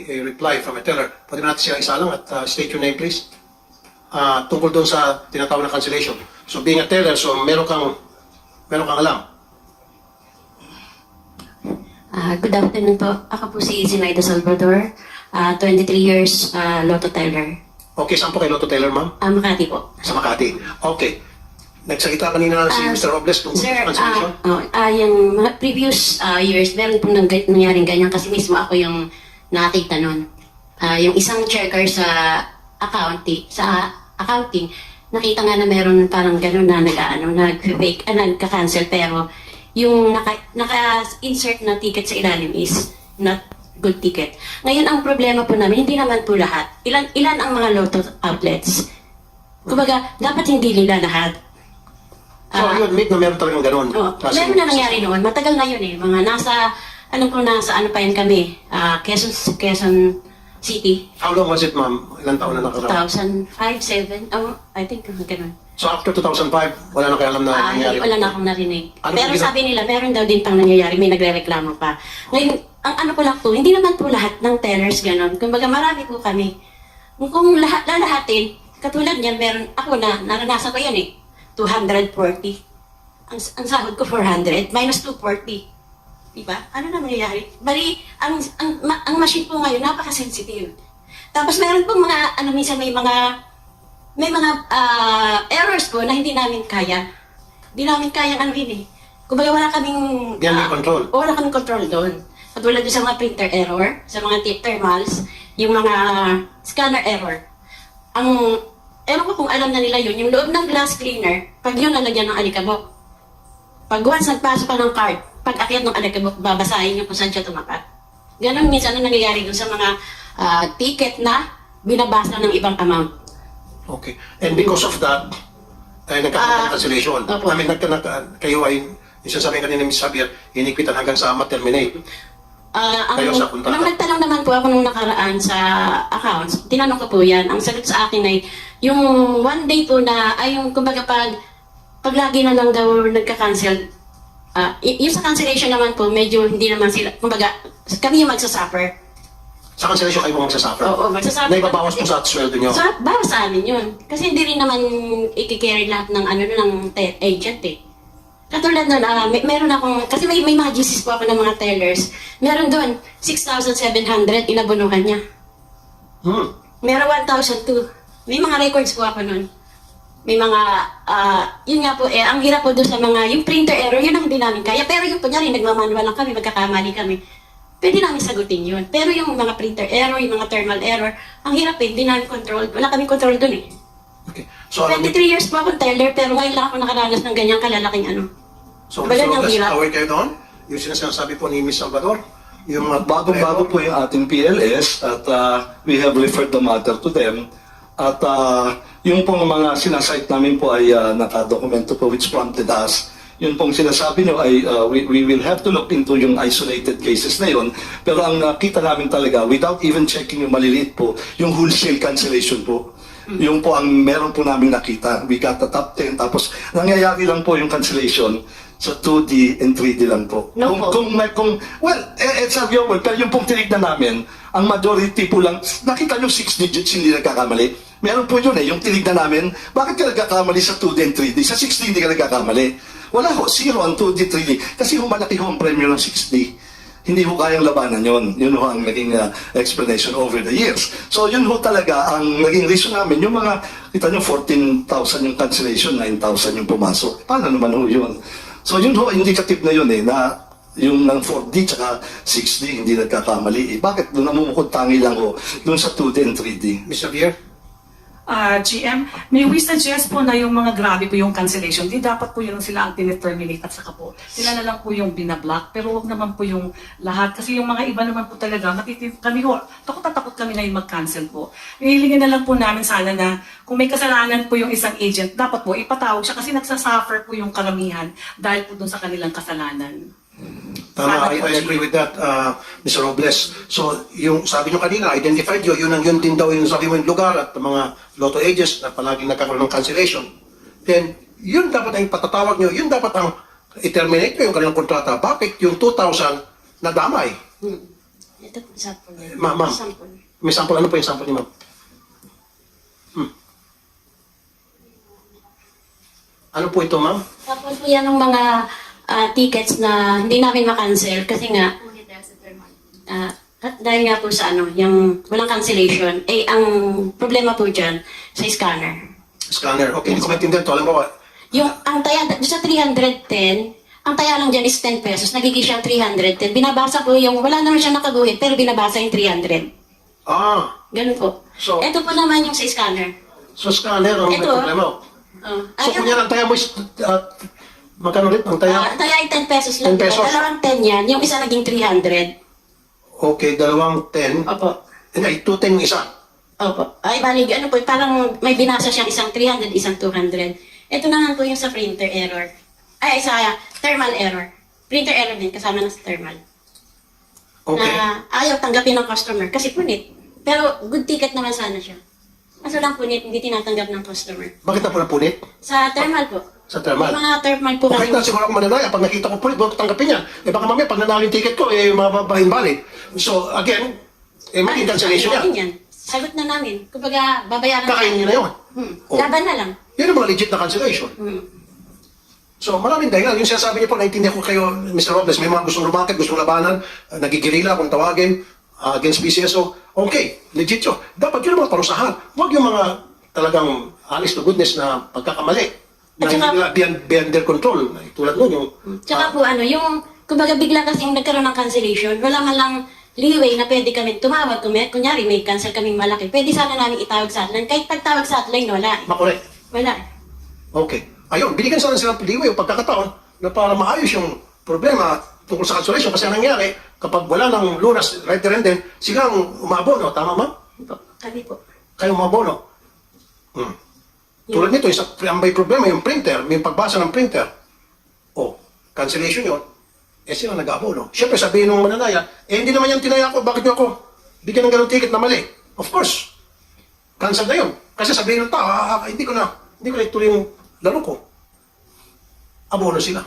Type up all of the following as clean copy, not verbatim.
a reply from a teller. Pwede natin siya isa lang at state your name please. Tungkol doon sa tinatawag na cancellation. So being a teller, so meron kang alam. Good afternoon po. Ako po si Zinaida Salvador, 23 years Lotto teller. Okay, saan po kayo Lotto teller, ma'am? Makati po. Sa Makati. Okay. Nagsalita kanina si Mr. Robles tungkol Sir, sa cancellation. yung mga previous years, meron pong nangyaring ganyan kasi mismo ako yung nakakita nun. Yung isang checker sa accounting, nakita nga na meron parang gano'n na nag-fake, nagka-cancel, pero yung naka-insert na ticket sa ilalim is not good ticket. Ngayon, ang problema po namin, hindi naman po lahat. Ilan ang mga Lotto outlets? Kumbaga, dapat hindi nila lahat. So, yun, admit na meron talagang ganun. Meron na nangyari noon. Matagal na yun eh. Mga nasa pa yan kami. Quezon City. How long was it, ma'am? Ilang taon na nakaraan? 2005, 2007. I think ganun. So, after 2005, wala na kayo alam na nangyari? Wala na akong narinig. Ano Pero yung sabi nila, meron daw din pang nangyayari. May nagre-reklamo pa. Ngayon, ang ano ko lang po, hindi naman po lahat ng tellers ganun. Kumbaga, marami po kami. Kung lalahatin, katulad niyan, meron, ako naranasan ko yan eh. 240. Ang sahod ko 400, minus 240. Diba? Ano na mangyayari? Bali, ang machine po ngayon, napaka-sensitive. Tapos meron pong mga, minsan may mga errors po na hindi namin kaya. Hindi namin kaya eh. Kumbaga wala kaming... control. Wala kaming control doon. Katulad sa mga printer error, sa mga thermals, yung mga scanner error. Ewan ko kung alam na nila yun, yung loob ng glass cleaner, pag yun nalagyan ng alikabok. Pag once nagpasok pa ng card, pag akyat ng alikabok, babasahin nyo kung saan siya tumapat. Ganon minsan ang nangyayari dun sa mga ticket na binabasa ng ibang amount. Okay. And because of that, ay nagkakaroon ng cancellation. Opo. Kayo ay, yung sasabihin kanina ni Ms. Javier, inikwitan hanggang sa ma-terminate. Kayo sa kontrata. Nung nagtanong naman po ako nung nakaraan sa accounts, tinanong ko po yan. Ang sagot sa akin ay, yung one day po na, ay yung kumbaga pag lagi na lang daw nagka-cancel, yung sa cancellation naman po, medyo hindi naman sila, kumbaga, kami yung magsasuffer. Sa cancellation kayo magsasuffer? Oo, magsasuffer. Na ibabawas po sa sweldo nyo? Bawas sa amin yun. Kasi hindi rin naman i-carry lahat ng ng agent eh. Katulad nun, meron akong, kasi may mga GCs po ako ng mga tellers. Meron doon, 6,700 inabunuhan niya. Meron 1,002. May mga records po ako nun. May mga, yun nga po ang hirap po doon sa mga, yung printer error, yun ang hindi namin kaya. Pero yung kunyari, nagmamanual lang kami, magkakamali kami. Pwede namin sagutin yun. Pero yung mga printer error, yung mga thermal error, ang hirap hindi namin control. Wala kaming control doon eh. Okay. So, 23 years po akong teller, pero ngayon lang ako nakaranas ng ganyang kalalaking So, Balan Mr. ng Robles, hirap. aware kayo doon? Yung sinasabi po ni Ms. Salvador? Yung mga Bagong-bago po yung ating PLS at we have referred the matter to them. At yung pong mga sinasite namin po ay nakadokumento po which prompted us. Yun pong sinasabi nyo ay we will have to look into yung isolated cases na yun. Pero ang nakita namin talaga, without even checking yung maliliit po, yung wholesale cancellation po. Yung po ang meron po namin nakita. We got the top 10. Tapos nangyayari lang po yung cancellation sa 2D and 3D lang po. No Well, it's a real world. Pero yung pong tinignan namin, ang majority po lang, nakita nyo 6 digits hindi nagkakamali. Meron po yun yung tinignan namin, bakit ka nagkakamali sa 2D and 3D? Sa 6D hindi ka nagkakamali. Wala ho, 0 ang 2D, 3D. Kasi malaki ho ang premyo ng 6D. Hindi ho kayang labanan yun. Yun ho ang naging explanation over the years. So yun ho talaga ang naging reason namin. Yung mga, kita nyo, 14,000 yung cancellation, 9,000 yung pumasok. Paano naman ho yun? So yun ho, indicative na yun na yung ng 4D tsaka 6D hindi nagkakamali. Bakit doon namumukod tangi lang ho doon sa 2D and 3D? Ms. Javier? GM, may we suggest po na yung mga grabe po yung cancellation, di dapat po yun sila ang tineterminate at saka po, sila na lang po yung binablock, pero wag naman po yung lahat. Kasi yung mga iba naman po talaga, kami ho, takot na takot kami na yung mag-cancel po. Hihilingin na lang po namin sana na kung may kasalanan po yung isang agent, dapat po ipatawag siya kasi nagsasuffer po yung karamihan dahil po dun sa kanilang kasalanan. Tama, I agree with that, Mr. Robles. So, yung sabi nyo kanina, identified yun ang yun din daw yung sabi mo yung lugar at mga lotto agents na palaging nagkakaroon ng cancellation. Then, yun dapat ang patatawag nyo, yun dapat ang i-terminate nyo yung kanilang kontrata. Bakit yung 2,000 nadamay? Ito po, sample. Ma'am. Sample. May sample. Ano po yung sample ni ma'am? Ano po ito, ma'am? Sample po yan ng mga tickets na hindi namin makancel kasi nga, dahil nga po sa yung walang cancellation, ang problema po dyan sa scanner. Scanner. Okay, hindi ko maintindihan ito. Alam mo, Ang taya, sa 310, ang taya lang dyan is 10 pesos, nagiging siyang 310. Binabasa po wala naman siya nakaguhit, pero binabasa yung 300. Ganun po. So- Ito po naman yung sa scanner. so scanner ang may Ito. problema. Oh. So, kunya ang taya mo is, magkano ulit ang taya? Ang taya ay 10 pesos lang. 10 pesos. Dalawang 10 yan, yung isa naging 300. Okay, dalawang 10. Opo. Ay, 210 yung isa. Opo. Ay, bali, po, parang may binasa siyang isang 300, isang 200. Ito naman po yung sa printer error. Ay, sa thermal error. Printer error din, kasama na sa thermal. Okay. Na ayaw tanggapin ng customer kasi punit. Pero good ticket naman sana siya. Kaso lang punit, hindi tinatanggap ng customer. Bakit na po napunit? Sa thermal po. Sa thermal? May mga thermal po Okay na, siguro ako mananaya. Pag nakita ko punit, bago ko tanggapin yan. Baka mamaya, pag nanalo yung ticket ko, mababahin valid. So, again, maging cancellation yan. Sagot na namin. Kumbaga, babayaran Kakainin nyo na yun. Oh. Laban na lang. Yan ang mga legit na cancellation. So, maraming dahilan. Yung sinasabi niyo po, naintindihan ko kayo, Mr. Robles, may mga gustong lumakit, gustong labanan, nagigirila kung tawagin, against PCSO. Okay, legit yun. Dapat yun ang mga parusahan. Huwag yung mga talagang honest to goodness na pagkakamali. Na At hindi saka- nila beyond their control. Tulad nun yung... Tsaka po yung, kumbaga bigla kasing nagkaroon ng cancellation, wala man lang leeway na pwede kami tumawag. Kunyari, may cancel kaming malaki. Pwede sana namin itawag sa hotline. Kahit pagtawag sa hotline, wala. makorek. Wala. Okay. Ayun, binigyan sana sila ng leeway o pagkakataon na para maayos yung problema tungkol sa cancellation. Kasi ang nangyari, kapag wala ng lunas right there and then, sila ang umabono. Tama ma'am? Kami po. Kayo umabono. Tulad nito, ang may problema yung printer, may pagbasa ng printer. O, cancellation yun. Sila nag-abono. Siyempre, sabihin ng mananaya, hindi naman yan tinaya ko, bakit nyo ako bigyan ng ganong ticket na mali? Of course. Cancel na yun. Kasi sabihin ng tao, hindi ko na ituloy yung laro ko. Abono sila.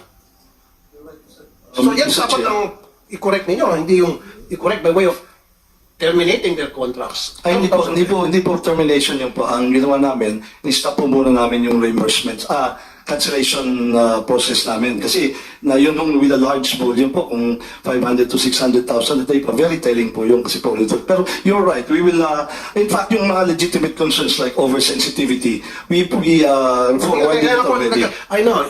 So, yan Mr. dapat Chair. ang i-correct ninyo, hindi yung i-correct by way of terminating their contracts. Ay, hindi po termination yun po. Ang ginawa namin, ni-stop po muna namin yung reimbursements, cancellation process namin. Kasi na yun with a large volume po, kung 500 to 600,000 a day po, very telling po yun kasi po ulit. Pero you're right, we will, in fact, yung mga legitimate concerns like oversensitivity, we forwarded it already. I know.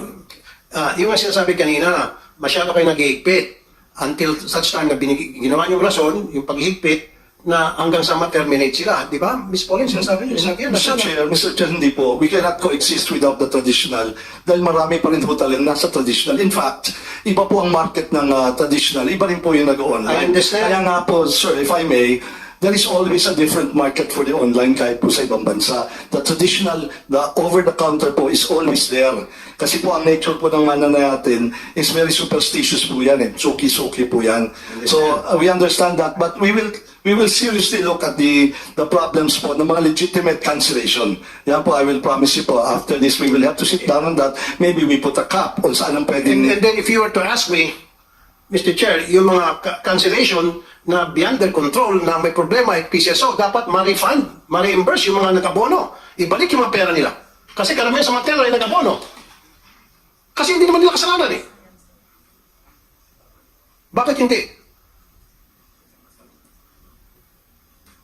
Yung nga sinasabi kanina na masyado kayo nag-ihigpit until such time na ginawa niyong rason, yung paghihigpit, na hanggang sa ma-terminate sila. Di ba? Miss Pauline, sinasabi niyo. Mr. Chair, hindi po. We cannot coexist without the traditional dahil marami pa rin po talagang nasa traditional. In fact, iba po ang market ng traditional. Iba rin po yung I nag-online. understand. Kaya nga po, sir, if I may, there is always a different market for the online kahit po sa ibang bansa. The traditional, the over-the-counter po is always there. Kasi po ang nature po ng mana natin is very superstitious po yan. Suki-suki po yan. So we understand that, but we will seriously look at the problems po ng mga legitimate cancellation. Yan po, I will promise you po, after this we will have to sit down on that. Maybe we put a cap on saan ang pwedeng... And then if you were to ask me, Mr. Chair, yung mga cancellation na beyond their control na may problema at PCSO, dapat ma-refund, ma-reimburse yung mga nag-abono. Ibalik yung mga pera nila. Kasi karamihan sa mga teller ay nag-abono. Kasi hindi naman nila kasalanan eh. Bakit hindi?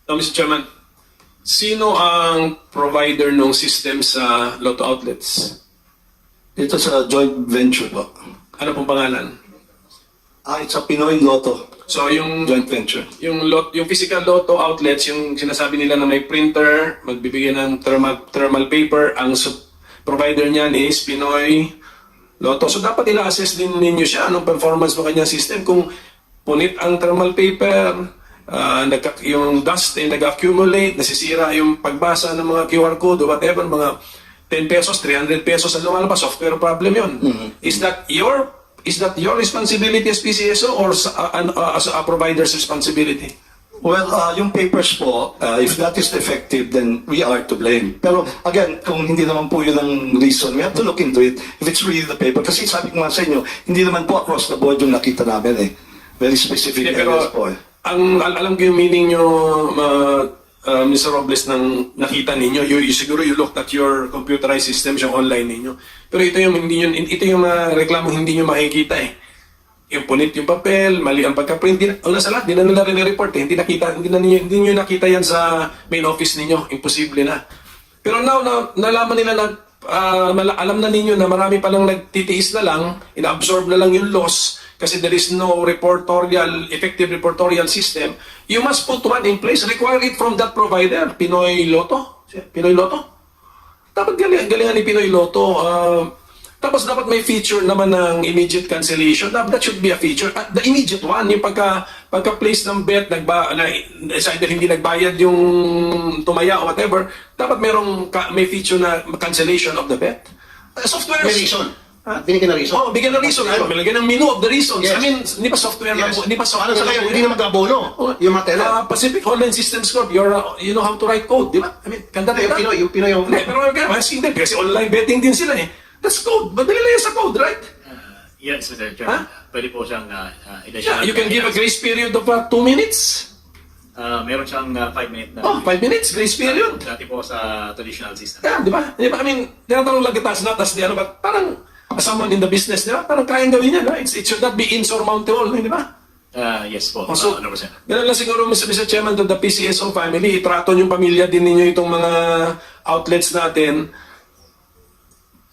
Mr. Chairman, sino ang provider ng system sa Lotto outlets? Ito sa joint venture po. Ano pong pangalan? It's a Pinoy Lotto So yung joint venture. yung physical Lotto outlets, yung sinasabi nila na may printer, magbibigay ng thermal paper, ang provider niyan is Pinoy Lotto. So dapat ila-assess din ninyo siya anong performance ng kanyang system kung punit ang thermal paper, yung dust ay nag-accumulate, nasisira yung pagbasa ng mga QR code o whatever, mga 10 pesos, 300 pesos ang lumalabas, software problem yun. Is that your responsibility as PCSO or as a provider's responsibility? Well, yung papers po, if that is defective, then we are to blame. Pero again, kung hindi naman po yun ang reason, we have to look into it if it's really the paper. Kasi sabi ko nga sa inyo, hindi naman po across the board yung nakita namin eh. Very specific Hindi, areas po eh. alam ko yung meaning nyo, Mr. Robles, ng nakita ninyo. Siguro you looked at your computerized systems, yung online ninyo. Pero ito yung reklamo hindi nyo makikita eh. Yung punit yung papel, mali ang pagka-print, una sa lahat, di na nila rin-report eh. Hindi nyo nakita yan sa main office ninyo. Imposible na. Pero now, nalaman nila na, alam na ninyo na marami palang nagtitiis na lang, ina-absorb na lang yung loss, kasi there is no effective reportorial system. You must put one in place. Require it from that provider, Pinoy Lotto. Pinoy Lotto? Dapat galingan ni Pinoy Lotto. Tapos dapat may feature naman ng immediate cancellation. That should be a feature. The immediate one, yung pagka-place ng bet, either hindi nagbayad yung tumaya o whatever, dapat may feature na cancellation of the bet. Software. May reason. Binigyan na reason. Oh, bigyan ng reason. Bigyan ng menu of the reasons. Yes. I mean, hindi pa software na, Yes. hindi pa software. Ano sa kayo, hindi na mag-abono yung mga teller. Pacific Online Systems Corp, you know how to write code, di ba? I mean, kanda Yung Pinoy yung... Hindi, pero hindi, kasi online betting din sila eh. That's code. Madali lang yan sa code, right? Yes, Mr. Chairman. Pwede po siyang Yeah, you can give a grace period of 2 minutes. Meron siyang 5 minute na. Oh, 5 minutes, grace period. Dati po sa traditional system. Yeah, di ba? I mean, tinatanong lang kita, not as the ano, but parang as someone in the business, di ba? Parang kayang gawin yan, right? It should not be insurmountable, di ba? Yes po, So, 100%. ganun lang siguro, Mr. Chairman, to the PCSO family, itrato yung pamilya din ninyo itong mga outlets natin.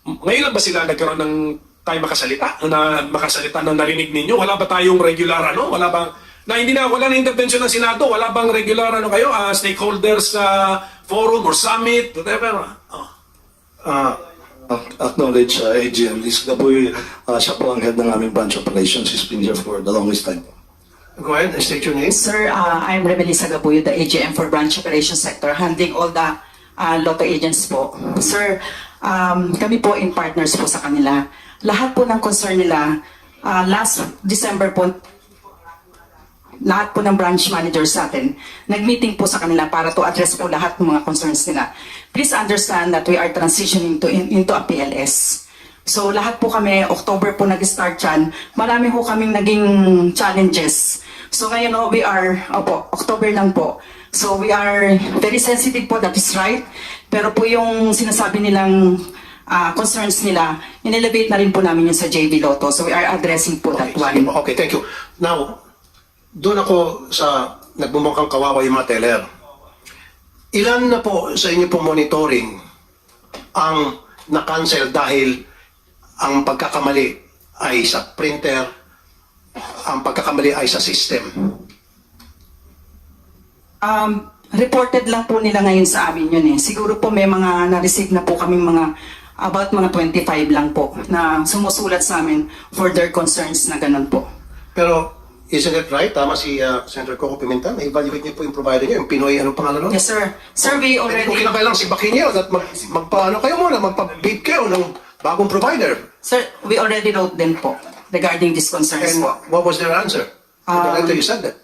Ngayon lang ba sila nagkaroon ng tayo makasalita na narinig ninyo? Wala ba tayong regular wala bang wala na intervention ng Senado, wala bang regular kayo, stakeholders forum or summit, whatever? Acknowledge AGM. Liz Gaboy, siya po ang head ng aming branch operations. He's been here for the longest time. Go ahead and state your name. Sir, I'm Remelisa Gabuyo, the AGM for Branch Operations Sector, handling all the Lotto agents po. Sir, kami po in partners po sa kanila. Lahat po ng concern nila, last December po, lahat po ng branch managers sa atin, nag-meeting po sa kanila para to address po lahat ng mga concerns nila. Please understand that we are transitioning into a PLS. So lahat po kami, October po nag-start yan. Marami po kaming naging challenges. So ngayon we are, October lang po. So we are very sensitive po, that is right. Pero po yung sinasabi nilang concerns nila, inelevate na rin po namin yun sa JV Lotto. So we are addressing po that one. Okay, thank you. Now, doon ako sa nagbumukhang kawawa yung mga teller. Ilan na po sa inyo po monitoring ang na-cancel dahil ang pagkakamali ay sa printer, ang pagkakamali ay sa system? Reported lang po nila ngayon sa amin yun eh. Siguro po may mga na-receive na po kaming about mga 25 lang po na sumusulat sa amin for their concerns na ganun po. Pero, isn't it right? Tama si Senator Coco Pimentel. Na-evaluate niyo po yung provider niyo, yung Pinoy, anong pangalan nun? Yes sir. Sir, we Kung already... kinakailang si Bakinyo at magpaano kayo muna, magpa-bid kayo ng bagong provider. Sir, we already wrote them po regarding these concerns And po. what was their answer? To the letter you said that.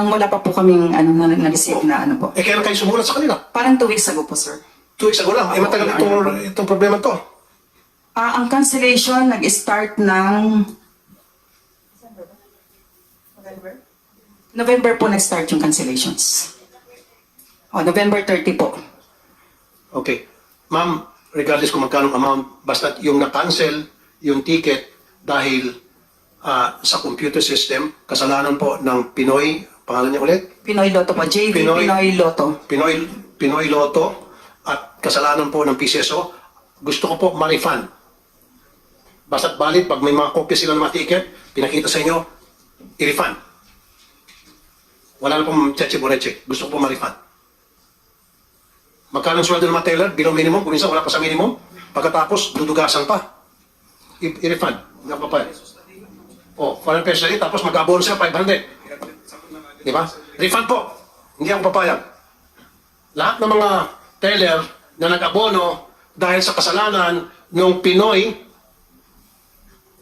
Wala pa po kaming na-receive na ano po. Eh, kailan kayo sumulat sa kanila? Parang 2 weeks ago po, sir. 2 weeks ago lang. Eh, matagal itong problema to. Ang cancellation nag-start ng... November po nag-start yung cancellations. November 30 po. Okay. Ma'am, regardless kung magkano amount, basta yung na-cancel yung ticket dahil sa computer system, kasalanan po ng Pinoy, pangalan niya ulit? Pinoy Lotto po. JV Pinoy Lotto. Pinoy Lotto at kasalanan po ng PCSO, gusto ko po ma-refund. Basta't valid, pag may mga kopya sila ng mga ticket, pinakita sa inyo, i-refund. Wala na pong cheche-boreche. Gusto ko po ma-refund. Magkano ang sweldo ng mga teller? Below minimum, kung minsan wala pa sa minimum. Pagkatapos, dudugasan pa. I-refund. Nga pa pa. $400 na rin, tapos mag-abono siya, 500. Di ba? Refund po. Hindi ako papayag. Lahat ng mga teller na nag-abono dahil sa kasalanan ng Pinoy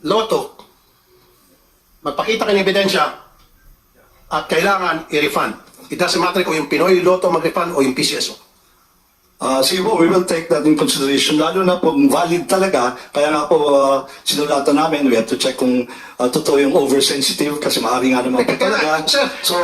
Lotto, magpakita kayo ng ebidensya at kailangan i-refund. It doesn't matter kung yung Pinoy Lotto mag-refund o yung PCSO. Sige po, we will take that in consideration. Lalo na po, valid talaga. Kaya nga po, sinulatan namin, we have to check kung totoo yung oversensitive kasi maaari nga naman po talaga. Sir, Sir,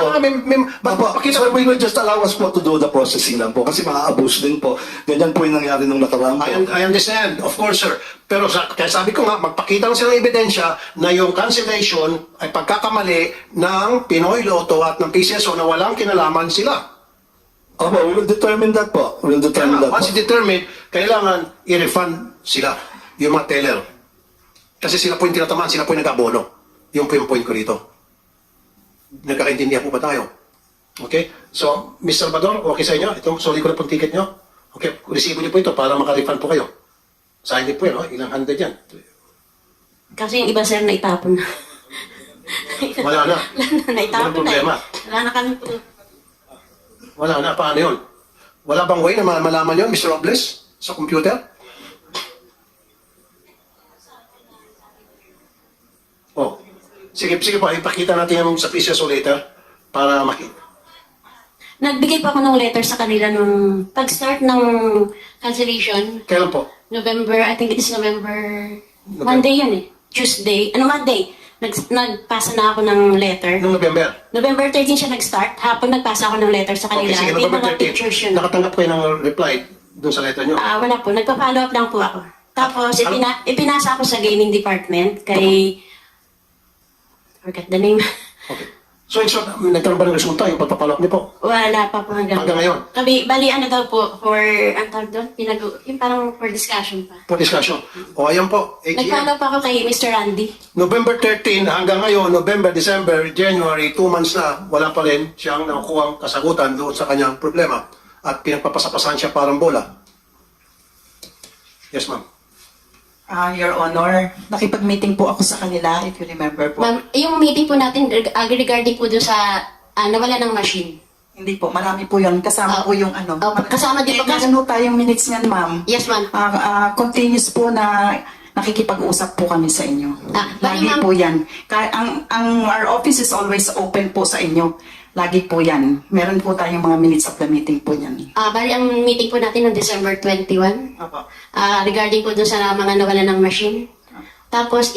we will just allow us po to do the processing lang po kasi maaabuse din po. Ganyan po yung nangyari nung nakaraan po. I understand, of course, sir. Pero kaya sabi ko nga, magpakita lang sila ng ebidensya na yung cancellation ay pagkakamali ng Pinoy Lotto at ng PCSO na walang kinalaman sila. Opo, we will determine that po. We will determine that po. Once determined, kailangan i-refund sila, yung mga teller. Kasi sila po yung tinatamaan, sila po yung nag-abono. Yung po yung point ko rito. Nagkakaintindihan po ba tayo? Okay? So, Ms. Salvador, okay sa inyo? Itong soli ko na pong ticket nyo? Okay, resibo niyo po ito para maka-refund po kayo. Sa hindi po yun, oh, ilang hundred yan. Kasi yung iba, sir, naitapon na. Wala na. Naitapon Walang problema. Wala na kami po. Wala na, paano yun? Wala bang way na malaman yun, Mr. Robles, sa computer? Oh, sige po, ipakita natin yung sa PCSO later para makita. Nagbigay pa ako ng letter sa kanila nung pag-start ng cancellation. Kailan po? November, I think it is November. Monday yun eh. Tuesday. Monday? Nagpasa na ako ng letter. Noong November? November 13 siya nag-start. Hapon nagpasa ako ng letter sa kanila. Okay, sige, May November mga pictures 13. yun. Nakatanggap kayo ng reply doon sa letter nyo? Wala po. Nagpa-follow up lang po ako. Tapos, ipinasa ako sa gaming department kay... Forgot the name. Okay. So, in short, nagkaroon ba ng resulta yung pagpapalok niyo po? Wala pa po hanggang Ngayon? Bali, ano daw po, for, ang tawag doon, yung parang for discussion pa. For discussion. O, ayan po, AGM. Nag-follow pa ako kay Mr. Randy. November 13 hanggang ngayon, November, December, January, 2 months na, wala pa rin siyang nakukuha kasagutan doon sa kanyang problema. At pinagpapasapasan siya parang bola. Yes, ma'am. Your Honor, nakipag-meeting po ako sa kanila, if you remember po. Ma'am, yung meeting po natin regarding po doon sa nawala ng machine. Hindi po, marami po yun. Kasama po yung ano. Kasama din po. Meron po tayong minutes niyan, ma'am. Yes, ma'am. Continuous po na nakikipag-usap po kami sa inyo. Bali, Lagi ma'am. po yan. Our office is always open po sa inyo. Lagi po yan. Meron po tayong mga minutes of the meeting po yan. Bali, ang meeting po natin noong December 21. Opo. Regarding po doon sa mga nawala ng machine. Tapos,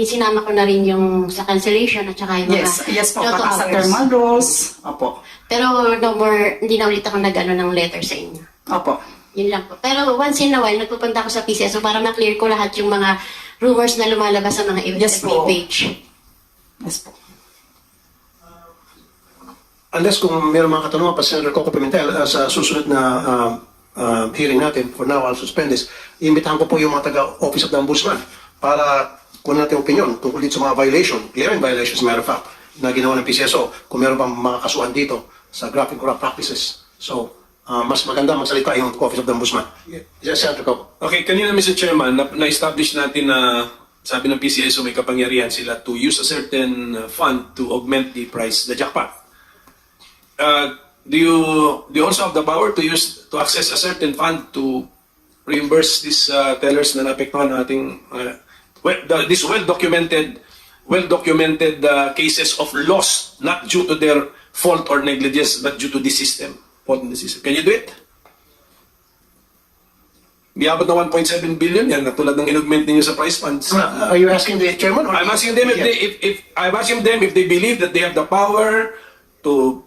sinama ko na rin yung sa cancellation at saka yung mga Yes po, Lotto pati sa hours. thermal rolls. Opo. Pero no more, hindi na ulit ako nag-ano ng letter sa inyo. Opo. Yun lang po. Pero once in a while, nagpupunta ako sa PCSO para ma-clear ko lahat yung mga rumors na lumalabas sa mga Yes FB po. page. Yes po. Unless kung mayroong mga katanungan pa Senator Coco Pimentel sa susunod na hearing natin, for now I'll suspend this, iimbitahan ko po yung mga taga-Office of the Ombudsman para kunin natin opinion tungkol dito sa mga violation, glaring violations, matter of fact, na ginawa ng PCSO, kung meron bang mga kasuhan dito sa graft and corrupt practices. So, mas maganda magsalita yung Office of the Ombudsman. Yes, Senator Coco. Okay, kanina Mr. Chairman, na-establish natin na sabi ng PCSO may kapangyarihan sila to use a certain fund to augment the price, the jackpot. Do you also have the power to access a certain fund to reimburse these tellers na naapektuhan ng ating these well-documented cases of loss not due to their fault or negligence but due to the system, fault in the system. Can you do it? Di abot na 1.7 billion yan, na tulad ng inaugment ninyo sa prize funds. Are you asking the chairman? Or I'm asking them if they believe that they have the power to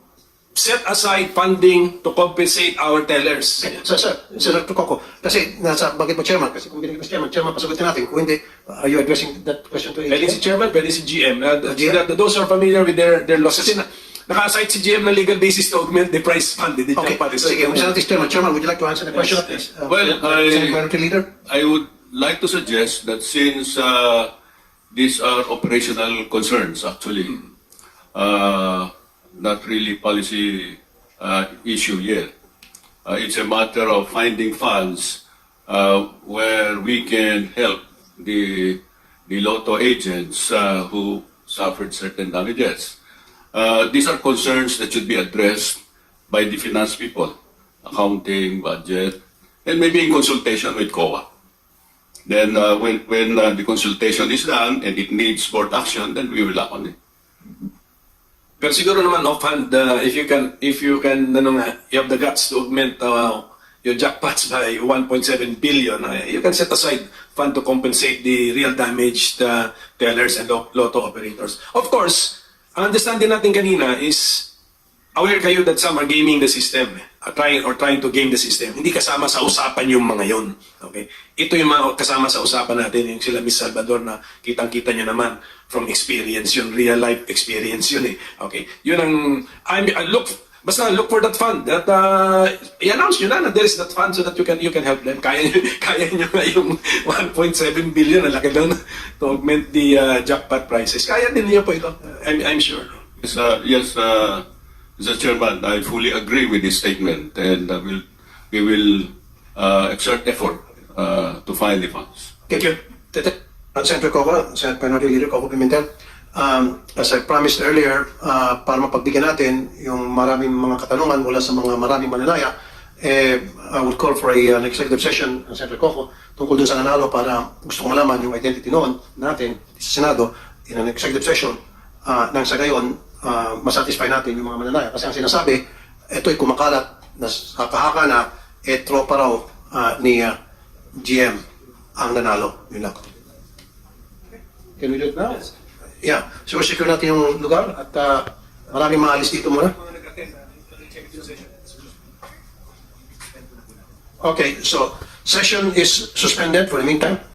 set aside funding to compensate our tellers. Sir, Senator Coco, kasi nasa bagay mo chairman, kasi kung binigay mo si chairman, pasagutin natin. Kung hindi, are you addressing that question to Pwede si AGM? chairman, pwede si GM. GM? Those are familiar with their losses. Kasi naka-aside si GM na legal basis to augment the prize fund. Hindi Okay, sige, Mr. Chairman. Chairman, would you like to answer the question? Yes. Well, Minority Leader? I would like to suggest that since these are operational concerns, actually, not really policy issue yet. It's a matter of finding funds where we can help the Lotto agents who suffered certain damages. These are concerns that should be addressed by the finance people, accounting, budget, and maybe in consultation with COA. Then when the consultation is done and it needs board action, then we will act on it. Pero siguro naman offhand, if you can, you have the guts to augment your jackpots by 1.7 billion, you can set aside fund to compensate the real damaged tellers and lotto operators. Of course, ang understanding natin kanina is aware kayo that some are gaming the system, trying to game the system. Hindi kasama sa usapan yung mga yon. Okay? Ito yung mga kasama sa usapan natin, yung sila Miss Salvador na kitang-kita nyo naman from experience yun, real life experience yun eh. Okay? Yun ang, basta look for that fund. That i-announce nyo na there is that fund so that you can help them. Kaya nyo nga yung 1.7 billion na laki daw na to augment the jackpot prices. Kaya din niyo po ito. I'm sure. Yes, Mr. Chairman, I fully agree with this statement, and we will exert effort to find the funds. Thank you. Senator Coco, Senate Minority Leader Coco Pimentel, as I promised earlier, para mapagbigyan natin yung maraming mga katanungan mula sa mga maraming mananaya, I would call for an executive session, Senator Coco, tungkol dun sa nanalo para gusto ko malaman yung identity noon natin sa Senado in an executive session nang sa gayon, masatisfy natin yung mga mananaya. Kasi ang sinasabi, ito'y kumakalat na haka-haka na tropa raw ni GM ang nanalo. Yun lang. Can we do it now? Yeah. So, secure natin yung lugar at maraming maalis dito muna. Okay, so session is suspended for the meantime.